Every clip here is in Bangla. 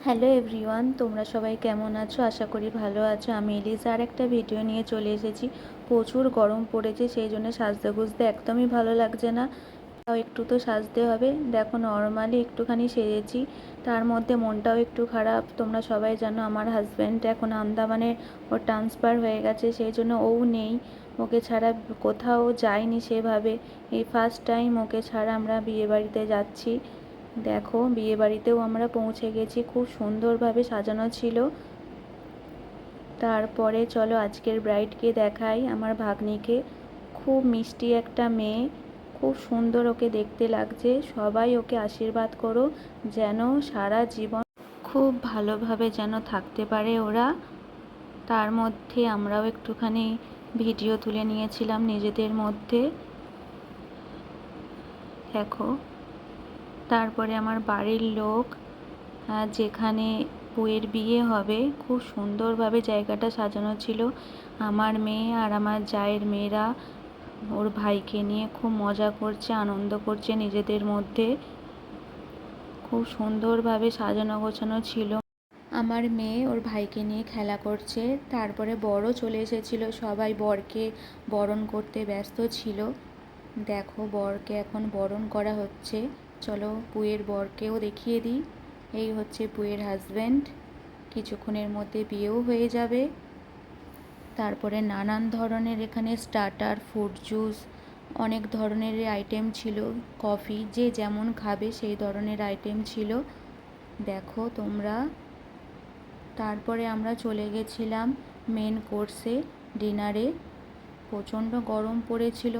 হ্যালো এভরিওয়ান, তোমরা সবাই কেমন আছো? আশা করি ভালো আছো। আমি এলিজা আর একটা ভিডিও নিয়ে চলে এসেছি। প্রচুর গরম পড়েছে, সেই জন্য সাজতে গুজতে একদমই ভালো লাগছে না। তাও একটু তো সাজতে হবে। দেখো, নর্মালি একটুখানি সেজেছি, তার মধ্যে মনটাও একটু খারাপ। তোমরা সবাই জানো আমার হাজব্যান্ড এখন আন্দামানে ওর ট্রান্সফার হয়ে গেছে, সেই জন্য ও নেই। ওকে ছাড়া কোথাও যায়নি সেভাবে। এই ফার্স্ট টাইম ওকে ছাড়া আমরা বিয়েবাড়িতে যাচ্ছি। দেখো, বিয়েবাড়িতেও আমরা পৌঁছে গেছি, খুব সুন্দরভাবে সাজানো ছিল। তারপরে চলো আজকের ব্রাইডকে দেখাই, আমার ভাগ্নিকে। খুব মিষ্টি একটা মেয়ে, খুব সুন্দর ওকে দেখতে লাগছে। সবাই ওকে আশীর্বাদ করো যেন সারা জীবন খুব ভালোভাবে যেন থাকতে পারে ওরা। তার মধ্যে আমরাও একটুখানি ভিডিও তুলে নিয়েছিলাম নিজেদের মধ্যে। দেখো, তারপরে আমার বাড়ির লোক, যেখানে বউয়ের বিয়ে হবে, খুব সুন্দরভাবে জায়গাটা সাজানো ছিল। আমার মেয়ে আর আমার জায়ের মেয়েরা ওর ভাইকে নিয়ে খুব মজা করছে, আনন্দ করছে নিজেদের মধ্যে। খুব সুন্দরভাবে সাজানো গোছানো ছিল। আমার মেয়ে ওর ভাইকে নিয়ে খেলা করছে। তারপরে বরও চলে এসেছিল, সবাই বরকে বরণ করতে ব্যস্ত ছিল। দেখো, বরকে এখন বরণ করা হচ্ছে। চলো বউয়ের বরকেও দেখিয়ে দিই। এই হচ্ছে বউয়ের হাজব্যান্ড। কিছুক্ষণের মধ্যে বিয়েও হয়ে যাবে। তারপরে নানান ধরনের এখানে স্টার্টার, ফ্রুট জুস, অনেক ধরনের আইটেম ছিল। কফি, যে যেমন খাবে সেই ধরনের আইটেম ছিল। দেখো তোমরা। তারপরে আমরা চলে গেছিলাম মেন কোর্সে, ডিনারে। প্রচণ্ড গরম পড়েছিল,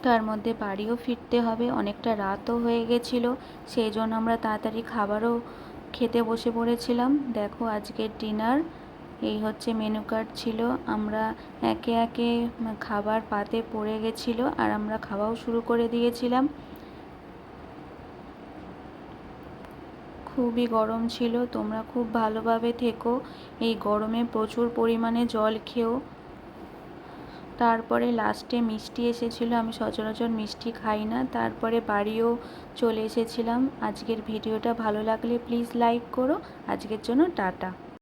তার মধ্যে বাড়িও ফিরতে হবে, অনেকটা রাতও হয়ে গেছিলো। সেই জন্য আমরা তাড়াতাড়ি খাবারও খেতে বসে পড়েছিলাম। দেখো আজকের ডিনার, এই হচ্ছে মেনু কার্ড ছিল। আমরা একে একে খাবার পাতে পড়ে গেছিলো আর আমরা খাওয়াও শুরু করে দিয়েছিলাম। খুবই গরম ছিল। তোমরা খুব ভালোভাবে থেকো, এই গরমে প্রচুর পরিমাণে জল খেও। তারপরে লাস্টে মিষ্টি এসেছিলো, আমি সচরাচর মিষ্টি খাই না। তারপরে বাড়িও চলে এসেছিলাম। আজকের ভিডিওটা ভালো লাগলে প্লিজ লাইক করো। আজকের জন্য টাটা।